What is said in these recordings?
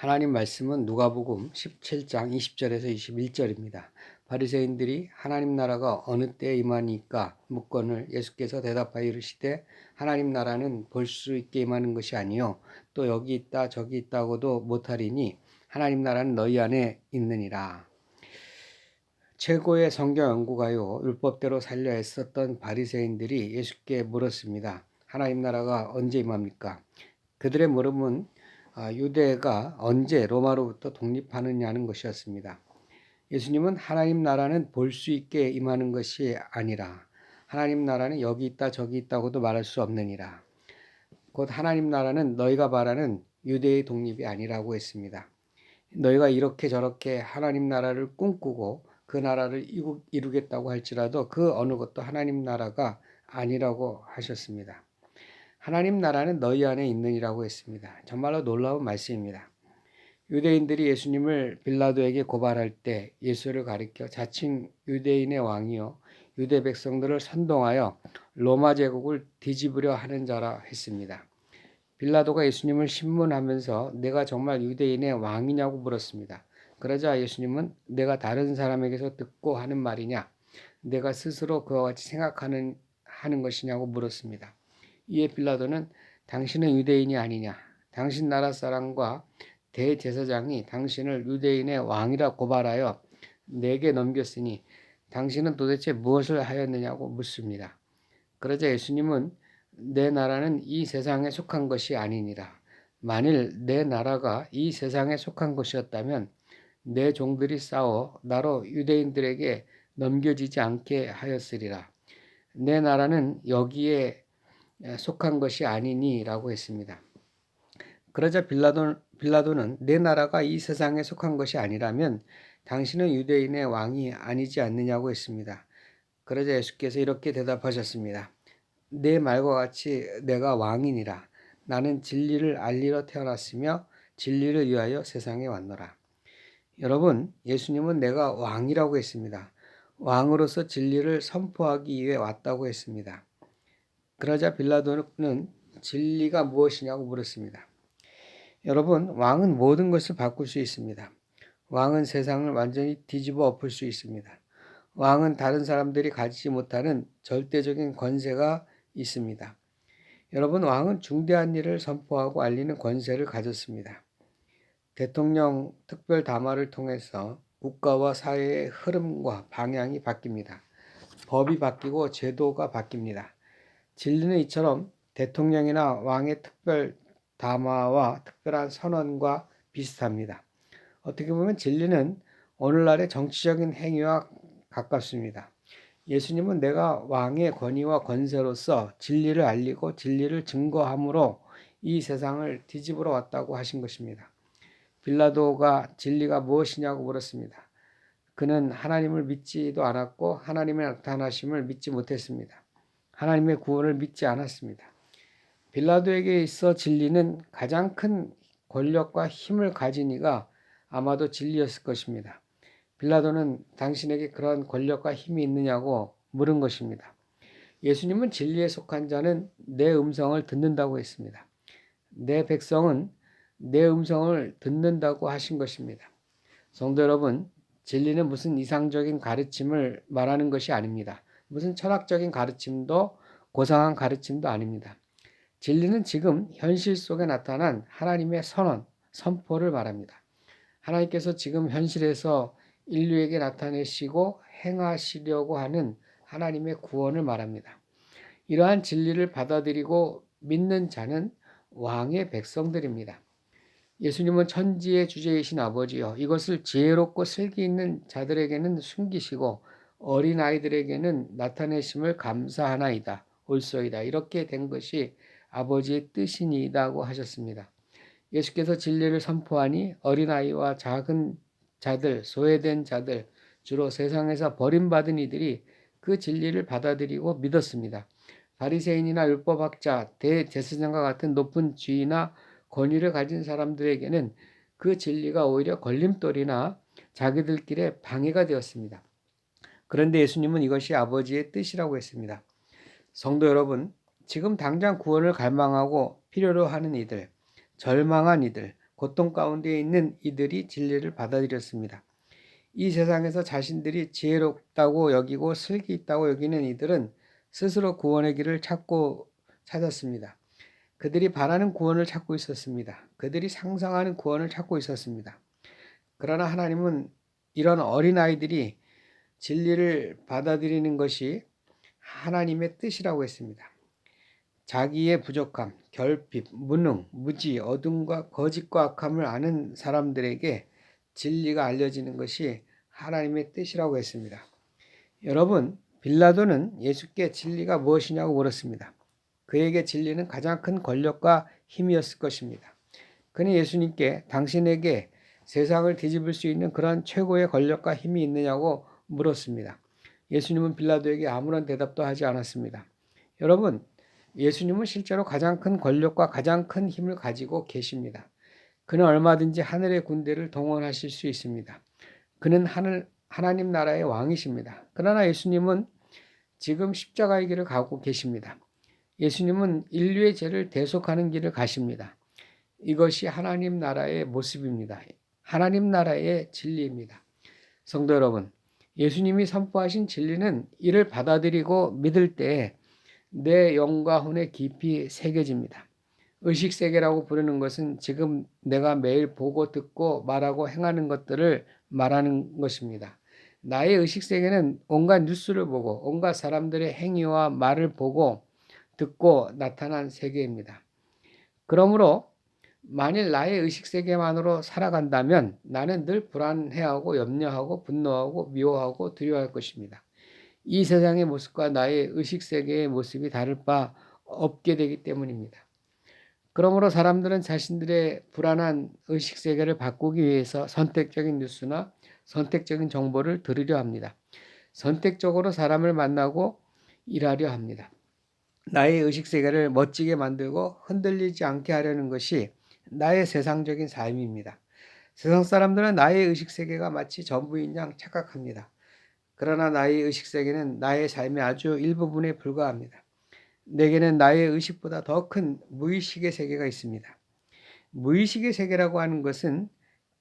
하나님 말씀은 누가복음 17장 20절에서 21절입니다. 바리새인들이 하나님 나라가 어느 때에 임하니까 묻거늘 예수께서 대답하여 이르시되 하나님 나라는 볼 수 있게 임하는 것이 아니요 또 여기 있다 저기 있다고도 못하리니 하나님 나라는 너희 안에 있느니라. 최고의 성경 연구가요 율법대로 살려 애썼던 바리새인들이 예수께 물었습니다. 하나님 나라가 언제 임합니까? 그들의 물음은 유대가 언제 로마로부터 독립하느냐는 것이었습니다. 예수님은 하나님 나라는 볼 수 있게 임하는 것이 아니라 하나님 나라는 여기 있다 저기 있다고도 말할 수 없느니라. 곧 하나님 나라는 너희가 말하는 유대의 독립이 아니라고 했습니다. 너희가 이렇게 저렇게 하나님 나라를 꿈꾸고 그 나라를 이루겠다고 할지라도 그 어느 것도 하나님 나라가 아니라고 하셨습니다. 하나님 나라는 너희 안에 있느니라고 했습니다. 정말로 놀라운 말씀입니다. 유대인들이 예수님을 빌라도에게 고발할 때 예수를 가리켜 자칭 유대인의 왕이요 유대 백성들을 선동하여 로마 제국을 뒤집으려 하는 자라 했습니다. 빌라도가 예수님을 신문하면서 내가 정말 유대인의 왕이냐고 물었습니다. 그러자 예수님은 내가 다른 사람에게서 듣고 하는 말이냐? 내가 스스로 그와 같이 생각하는 것이냐고 물었습니다. 이에 빌라도는 당신은 유대인이 아니냐? 당신 나라 사람과 대제사장이 당신을 유대인의 왕이라 고발하여 내게 넘겼으니 당신은 도대체 무엇을 하였느냐고 묻습니다. 그러자 예수님은 내 나라는 이 세상에 속한 것이 아니니라. 만일 내 나라가 이 세상에 속한 것이었다면 내 종들이 싸워 나로 유대인들에게 넘겨지지 않게 하였으리라. 내 나라는 여기에 속한 것이 아니니라고 했습니다. 그러자 빌라도는 내 나라가 이 세상에 속한 것이 아니라면 당신은 유대인의 왕이 아니지 않느냐고 했습니다. 그러자 예수께서 이렇게 대답하셨습니다. 내 말과 같이 내가 왕이니라. 나는 진리를 알리러 태어났으며 진리를 위하여 세상에 왔노라. 여러분, 예수님은 내가 왕이라고 했습니다. 왕으로서 진리를 선포하기 위해 왔다고 했습니다. 그러자 빌라도는 진리가 무엇이냐고 물었습니다. 여러분, 왕은 모든 것을 바꿀 수 있습니다. 왕은 세상을 완전히 뒤집어 엎을 수 있습니다. 왕은 다른 사람들이 가지지 못하는 절대적인 권세가 있습니다. 여러분, 왕은 중대한 일을 선포하고 알리는 권세를 가졌습니다. 대통령 특별 담화를 통해서 국가와 사회의 흐름과 방향이 바뀝니다. 법이 바뀌고 제도가 바뀝니다. 진리는 이처럼 대통령이나 왕의 특별 담화와 특별한 선언과 비슷합니다. 어떻게 보면 진리는 오늘날의 정치적인 행위와 가깝습니다. 예수님은 내가 왕의 권위와 권세로서 진리를 알리고 진리를 증거함으로 이 세상을 뒤집으러 왔다고 하신 것입니다. 빌라도가 진리가 무엇이냐고 물었습니다. 그는 하나님을 믿지도 않았고 하나님의 나타나심을 믿지 못했습니다. 하나님의 구원을 믿지 않았습니다. 빌라도에게 있어 진리는 가장 큰 권력과 힘을 가진 이가 아마도 진리였을 것입니다. 빌라도는 당신에게 그러한 권력과 힘이 있느냐고 물은 것입니다. 예수님은 진리에 속한 자는 내 음성을 듣는다고 했습니다. 내 백성은 내 음성을 듣는다고 하신 것입니다. 성도 여러분, 진리는 무슨 이상적인 가르침을 말하는 것이 아닙니다. 무슨 철학적인 가르침도 고상한 가르침도 아닙니다. 진리는 지금 현실 속에 나타난 하나님의 선언, 선포를 말합니다. 하나님께서 지금 현실에서 인류에게 나타내시고 행하시려고 하는 하나님의 구원을 말합니다. 이러한 진리를 받아들이고 믿는 자는 왕의 백성들입니다. 예수님은 천지의 주제이신 아버지여 이것을 지혜롭고 슬기 있는 자들에게는 숨기시고 어린아이들에게는 나타내심을 감사하나이다. 옳소이다. 이렇게 된 것이 아버지의 뜻이니이다고 하셨습니다. 예수께서 진리를 선포하니 어린아이와 작은 자들, 소외된 자들, 주로 세상에서 버림받은 이들이 그 진리를 받아들이고 믿었습니다. 바리새인이나 율법학자, 대제사장과 같은 높은 지위나 권위를 가진 사람들에게는 그 진리가 오히려 걸림돌이나 자기들끼리의 방해가 되었습니다. 그런데 예수님은 이것이 아버지의 뜻이라고 했습니다. 성도 여러분, 지금 당장 구원을 갈망하고 필요로 하는 이들, 절망한 이들, 고통 가운데 있는 이들이 진리를 받아들였습니다. 이 세상에서 자신들이 지혜롭다고 여기고 슬기 있다고 여기는 이들은 스스로 구원의 길을 찾았습니다. 그들이 바라는 구원을 찾고 있었습니다. 그들이 상상하는 구원을 찾고 있었습니다. 그러나 하나님은 이런 어린아이들이 진리를 받아들이는 것이 하나님의 뜻이라고 했습니다. 자기의 부족함, 결핍, 무능, 무지, 어둠과 거짓과 악함을 아는 사람들에게 진리가 알려지는 것이 하나님의 뜻이라고 했습니다. 여러분, 빌라도는 예수께 진리가 무엇이냐고 물었습니다. 그에게 진리는 가장 큰 권력과 힘이었을 것입니다. 그는 예수님께 당신에게 세상을 뒤집을 수 있는 그런 최고의 권력과 힘이 있느냐고 물었습니다. 예수님은 빌라도에게 아무런 대답도 하지 않았습니다. 여러분, 예수님은 실제로 가장 큰 권력과 가장 큰 힘을 가지고 계십니다. 그는 얼마든지 하늘의 군대를 동원하실 수 있습니다. 그는 하나님 나라의 왕이십니다. 그러나 예수님은 지금 십자가의 길을 가고 계십니다. 예수님은 인류의 죄를 대속하는 길을 가십니다. 이것이 하나님 나라의 모습입니다. 하나님 나라의 진리입니다. 성도 여러분, 예수님이 선포하신 진리는 이를 받아들이고 믿을 때 내 영과 혼에 깊이 새겨집니다. 의식세계라고 부르는 것은 지금 내가 매일 보고 듣고 말하고 행하는 것들을 말하는 것입니다. 나의 의식세계는 온갖 뉴스를 보고 온갖 사람들의 행위와 말을 보고 듣고 나타난 세계입니다. 그러므로 만일 나의 의식세계만으로 살아간다면 나는 늘 불안해하고 염려하고 분노하고 미워하고 두려워할 것입니다. 이 세상의 모습과 나의 의식세계의 모습이 다를 바 없게 되기 때문입니다. 그러므로 사람들은 자신들의 불안한 의식세계를 바꾸기 위해서 선택적인 뉴스나 선택적인 정보를 들으려 합니다. 선택적으로 사람을 만나고 일하려 합니다. 나의 의식세계를 멋지게 만들고 흔들리지 않게 하려는 것이 나의 세상적인 삶입니다. 세상 사람들은 나의 의식세계가 마치 전부인 양 착각합니다. 그러나 나의 의식세계는 나의 삶의 아주 일부분에 불과합니다. 내게는 나의 의식보다 더 큰 무의식의 세계가 있습니다. 무의식의 세계라고 하는 것은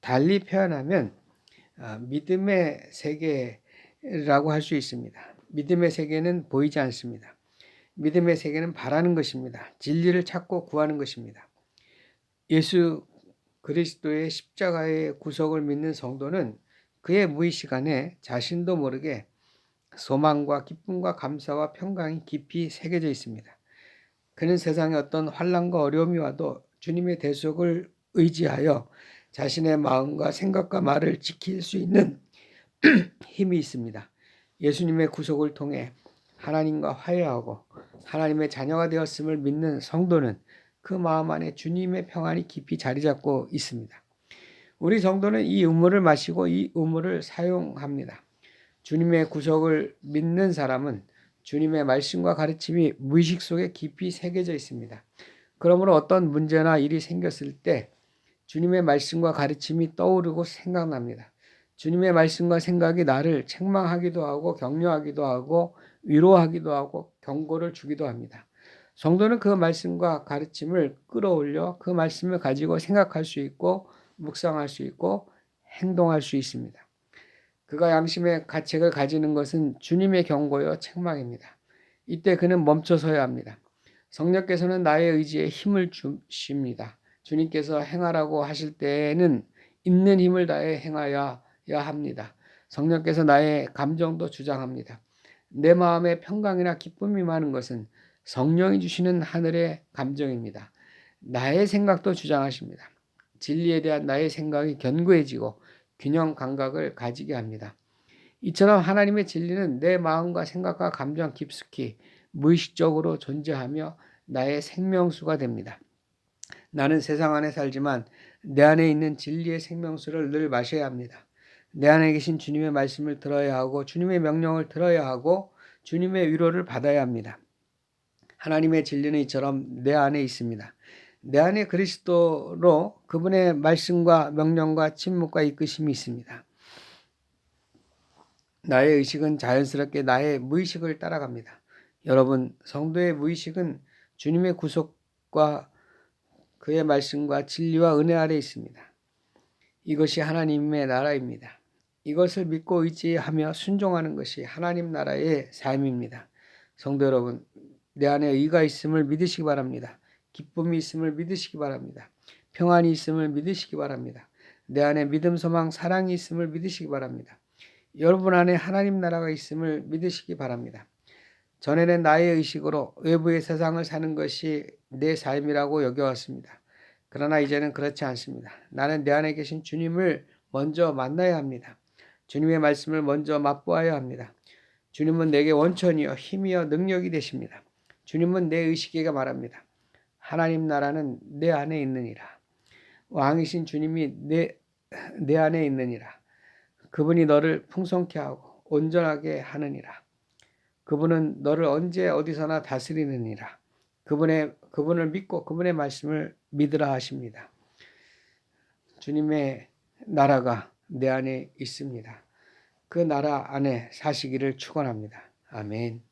달리 표현하면 믿음의 세계라고 할 수 있습니다. 믿음의 세계는 보이지 않습니다. 믿음의 세계는 바라는 것입니다. 진리를 찾고 구하는 것입니다. 예수 그리스도의 십자가의 구속을 믿는 성도는 그의 무의식 안에 자신도 모르게 소망과 기쁨과 감사와 평강이 깊이 새겨져 있습니다. 그는 세상의 어떤 환난과 어려움이 와도 주님의 대속을 의지하여 자신의 마음과 생각과 말을 지킬 수 있는 힘이 있습니다. 예수님의 구속을 통해 하나님과 화해하고 하나님의 자녀가 되었음을 믿는 성도는 그 마음 안에 주님의 평안이 깊이 자리 잡고 있습니다. 우리 성도는 이 우물을 마시고 이 우물을 사용합니다. 주님의 구속을 믿는 사람은 주님의 말씀과 가르침이 무의식 속에 깊이 새겨져 있습니다. 그러므로 어떤 문제나 일이 생겼을 때 주님의 말씀과 가르침이 떠오르고 생각납니다. 주님의 말씀과 생각이 나를 책망하기도 하고 격려하기도 하고 위로하기도 하고 경고를 주기도 합니다. 성도는 그 말씀과 가르침을 끌어올려 그 말씀을 가지고 생각할 수 있고 묵상할 수 있고 행동할 수 있습니다. 그가 양심의 가책을 가지는 것은 주님의 경고요 책망입니다. 이때 그는 멈춰서야 합니다. 성령께서는 나의 의지에 힘을 주십니다. 주님께서 행하라고 하실 때에는 있는 힘을 다해 행하여야 합니다. 성령께서 나의 감정도 주장합니다. 내 마음에 평강이나 기쁨이 많은 것은 성령이 주시는 하늘의 감정입니다. 나의 생각도 주장하십니다. 진리에 대한 나의 생각이 견고해지고 균형 감각을 가지게 합니다. 이처럼 하나님의 진리는 내 마음과 생각과 감정 깊숙이 무의식적으로 존재하며 나의 생명수가 됩니다. 나는 세상 안에 살지만 내 안에 있는 진리의 생명수를 늘 마셔야 합니다. 내 안에 계신 주님의 말씀을 들어야 하고 주님의 명령을 들어야 하고 주님의 위로를 받아야 합니다. 하나님의 진리는 이처럼 내 안에 있습니다. 내 안에 그리스도로 그분의 말씀과 명령과 침묵과 이끄심이 있습니다. 나의 의식은 자연스럽게 나의 무의식을 따라갑니다. 여러분, 성도의 무의식은 주님의 구속과 그의 말씀과 진리와 은혜 아래 있습니다. 이것이 하나님의 나라입니다. 이것을 믿고 의지하며 순종하는 것이 하나님 나라의 삶입니다. 성도 여러분, 내 안에 의가 있음을 믿으시기 바랍니다. 기쁨이 있음을 믿으시기 바랍니다. 평안이 있음을 믿으시기 바랍니다. 내 안에 믿음, 소망, 사랑이 있음을 믿으시기 바랍니다. 여러분 안에 하나님 나라가 있음을 믿으시기 바랍니다. 전에는 나의 의식으로 외부의 세상을 사는 것이 내 삶이라고 여겨왔습니다. 그러나 이제는 그렇지 않습니다. 나는 내 안에 계신 주님을 먼저 만나야 합니다. 주님의 말씀을 먼저 맛보아야 합니다. 주님은 내게 원천이요 힘이요 능력이 되십니다. 주님은 내 의식에게 말합니다. 하나님 나라는 내 안에 있느니라. 왕이신 주님이 내 안에 있느니라. 그분이 너를 풍성케 하고 온전하게 하느니라. 그분은 너를 언제 어디서나 다스리느니라. 그분을 믿고 그분의 말씀을 믿으라 하십니다. 주님의 나라가 내 안에 있습니다. 그 나라 안에 사시기를 축원합니다. 아멘.